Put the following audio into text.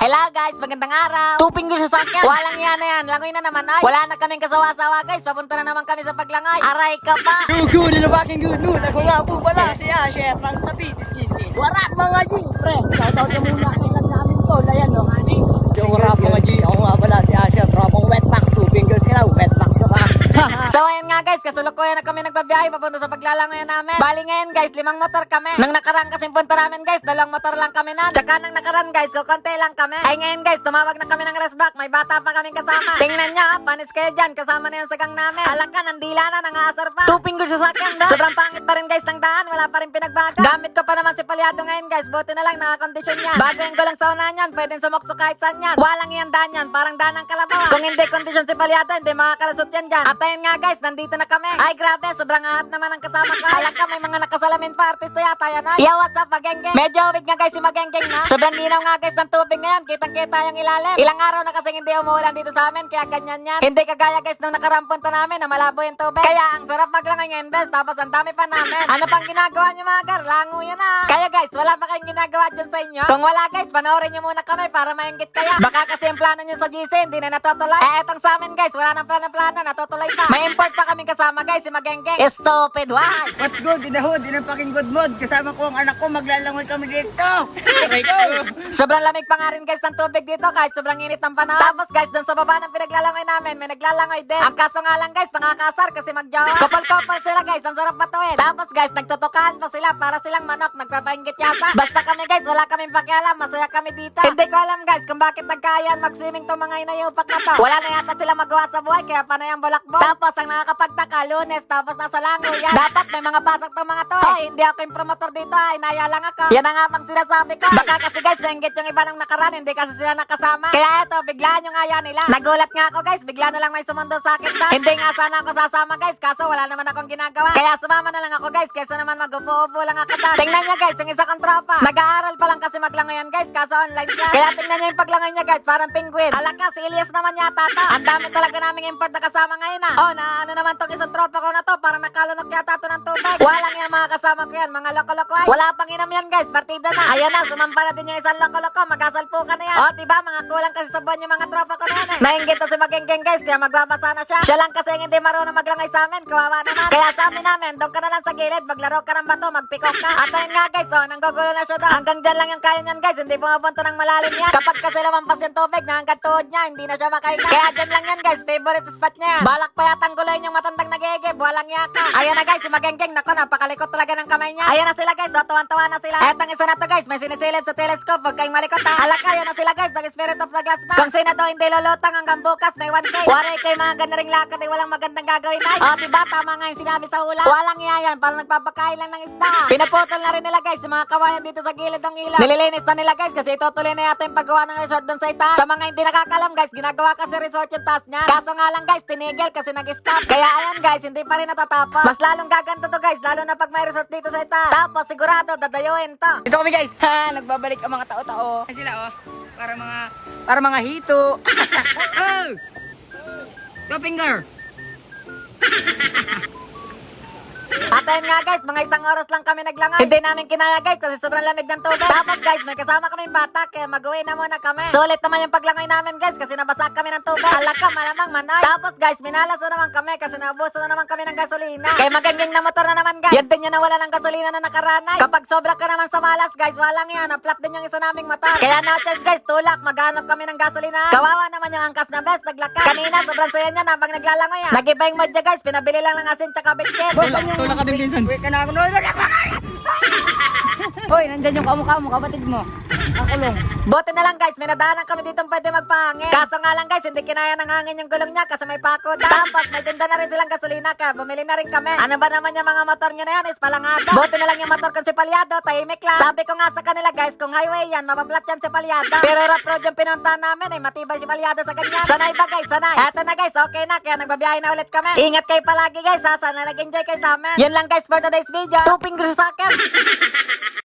Hello guys, magandang araw. Tuping ko sa sakyan. Walang yan na yan. Langoy na naman ay. Wala na kaming kasawa-sawa guys. Papunta na naman kami sa paglangay. Aray ka pa. Good, ilabaking good mood. Ako nga po pala si Asher ng Cavite City. Warap mga G, pre. Shoutout na muna ang ilan namin to. Ayan no, honey. Yo, warap mga G. Ako nga pala si Asher. Tropang wetbox, 2 fingers ka na. Wetbox ka pa. So ayun nga guys, kasulukuyan na kami nagbabiyahe papunta sa paglalangoy namin. Bali ngayon guys, 5 motor kami. Nang nakaraan kasing punta namin guys, 2 motor lang kami na. Tsaka nang nakaraan guys, kukonti lang kami. Ay ngayon guys, tumawag na kami ng resback. May bata pa kaming kasama. Tingnan nyo ha, panis kayo dyan. Kasama na yan sa gang namin. Alaka, nandila na, nangaasar pa. Tuping ko sa sakyan. Sobrang pangit pa rin guys ng daan. Wala pa rin pinagbaga. Gamit ko pa naman si Palyado ngayon guys. Buti na lang nakakondisyon yan. Bago yung gulang sa unahan yan, pwedeng sumokso kahit saan yan. Walang yan daan yan, parang daan ng kalabaw. Kung hindi kondisyon si Palyado, hindi makakalusot yan dyan. At ayun nga guys, nandito na kami. Ay grabe, sobrang ahat naman ang kasama ko. Alaka, may mga nakasalamin pa artista yata yan ay. Yo, what's up, Magengeng? Medyo ubig nga guys si Magengeng na. Sobrang linaw nga guys ng tubig ngayon. Kitang-kita yung ilalim. Ilang araw na kasi hindi umuulan dito sa amin, kaya ganyan yan. Hindi kagaya guys nung nakaraang punta namin na malabo yung tubig. Kaya ang sarap maglangay ngayon best, tapos ang dami pa namin. Ano pang ginagawa nyo mga gar? Lango yan ah. Kaya guys, wala pa kayong ginagawa dyan sa inyo? Kung wala guys, panoorin nyo muna kami para maingit kaya. Baka kasi yung plano nyo sa GC hindi na natutuloy. Etong sa amin guys, wala nang plano-plano, natutuloy pa. May import pa kaming kasama guys, si Magengeng. Stupid, why? What's good in the hood? In a fucking good mood. Kasama ko ang anak ko. Maglalangoy kami dito. Aray ko. Sobrang lamig pa nga rin guys ng tubig dito kahit sobrang init ng panahon. Tapos guys, dun sa baba ng pinaglalangoy namin, may naglalangoy din. Ang kaso nga lang guys, nakakasar kasi magjawa. Couple-couple sila guys, ang sarap patuwid. Tapos guys, nagtutukaan pa sila para silang manok, nagpapainggit yata. Basta kami guys, wala kaming pakialam, masaya kami dito. Hindi ko alam guys kung bakit nagkayaan mag-swimming tong mga inayupak na to. Wala na yata sila magawa sa buhay, kaya panay ang bulakbol. Tapos ang nakakapagtaka, Lunes, tapos nasa langoy yan. Dapat may mga pasok tong mga to. Hoy, hindi ako yung promotor dito, inaya lang ako. Yan ang nga pang sinasabi ko. Baka kasi guys, nainggit yung iba nung nakaraan, hindi kasi sila nakasama. Kaya eto, biglaan yung aya nila. Nagulat nga ako guys, bigla na lang may sumundo sa akin ta. Hindi nga sana ako sasama guys, kaso wala naman akong ginagawa. Kaya sumama na lang ako guys, kesa naman mag-upo-upo lang ako ta. Tingnan niya guys, yung isa kong tropa. Nag-aaral pa lang kasi maglangoyan guys, kaso online class. Kaya tingnan niyo yung paglangoy niya guys, parang penguin. Alaka, si Elias naman yata ta. Ang dami talaga naming import na kasama ngayon ah. Oh, na ano naman tong isang tropa ko na to, parang nakalunok yata to ng tubig. Walang yan mga kasama ko yan, mga loko-loko ay. Wala pang inam yan guys, partida na. Ayan na, sumampa na din yung isang loko-loko, magkasalpukan na yan. Oh, diba, mga kulang kasi sa buwan yung mga tropa ko na yan eh. Nainggit na si Magengeng guys, kaya magbabasa na siya. Siya lang kasi yung hindi marunong maglangay sa amin, kawawa naman. Kaya sabi namin, doon ka na lang sa gilid, maglaro ka ng bato, magpikok ka. At ayun nga guys, oh, nanggugulo na siya doon. Hanggang dyan lang yung kaya niyan guys, hindi pumapunta ng malalim yan. Kapag kasi lamampas yung tubig na hanggang tuhod niya, hindi na siya makahinga. Kaya dyan lang yan guys, favorite spot niya yan. Balak pa yatang guloyin yung matandang nagigib, walang yaka. Ayan na guys, si Magengeng, nako, napakalikot talaga ng kamay niya. Ayan na sila guys, oh, tuwan-tuwa na sila. Etong isa na to guys, may sinisilip sa telescope, huwag kayong malikot ha. Halaka, yun na sila guys, nag-spirit of the glass na. Kung sino daw hindi lulutang hanggang bukas, may 1K. Waray kayo mga ganaring lakad ay walang magandang gagawin ay. Oh, diba, tama nga yung sinabi sa hula. Walang iyayan, parang nagpapakain lang ng isda. Pinaputol na rin nila guys, yung mga kawayan dito sa gilid ng ilaw. Nililinis na nila guys, kasi itutuloy na yata yung paggawa ng resort doon sa itaas. Sa mga hindi nakakalam guys, ginagawa kasi resort yung taas niya. Kaso nga lang guys, tinigil kasi nag-stop. Kaya ayan guys, hindi pa rin natatapos. Mas lalong gaganto to guys, lalo na pag may resort dito sa itaas. Tapos sigurado, dadayuin to. Dito kami guys. Ha, nagbabalik ang mga tao-tao. Ayan sila oh. Para mga hito. Oh! Two finger. At ayun nga guys, mga 1 oras lang kami naglangay. Hindi namin kinaya guys kasi sobrang lamig ng tubig. Tapos guys, may kasama kaming bata kaya mag-uwi na muna kami. Sulit naman yung paglangoy namin guys kasi nabasa kami ng tubig. Alaka, malamang manoy. Tapos guys, minalas na naman kami kasi naubuso na naman kami ng gasolina. Kaya magandang na motor na naman guys. Yan din yung nawala ng gasolina na nakaranay. Kapag sobra ka naman sa malas guys, walang yan. Naplat din yung isa naming motor. Kaya no choice guys, tulak. Maghanap kami ng gasolina. Kawawa naman yung angkas na best, naglaka. Kanina, sobrang saya niya habang naglalangoy ah. Nag-iba yung mood niya guys, pinabili lang ng asin tsaka bitchin. Tulak ka din pinsan. Uy, ka na ako. Hoy, nandyan yung kamukha mo, kapatid mo. Nakulong. Buti na lang guys, may nadaanan kami dito pwede magpahangin. Kaso nga lang guys, hindi kinaya ng hangin yung gulong niya kasi may pako daw. Tapos may tinda na rin silang gasolina kaya bumili na rin kami. Ano ba naman yung mga motor nyo na yan is palangada. Buti na lang yung motor ko si Palyado, tahimik lang. Sabi ko nga sa kanila guys, kung highway yan, mapaplat yan si Palyado. Pero rough road yung pinuntahan namin ay matibay si Palyado sa ganyan. Sanay ba guys, sanay. Eto na guys, okay na, kaya nagbabiyahe na ulit kami. Ingat kayo palagi guys ha, sana nag-enjoy kayo sa amin. Yan lang guys for today's video. Tuping ko sa akin.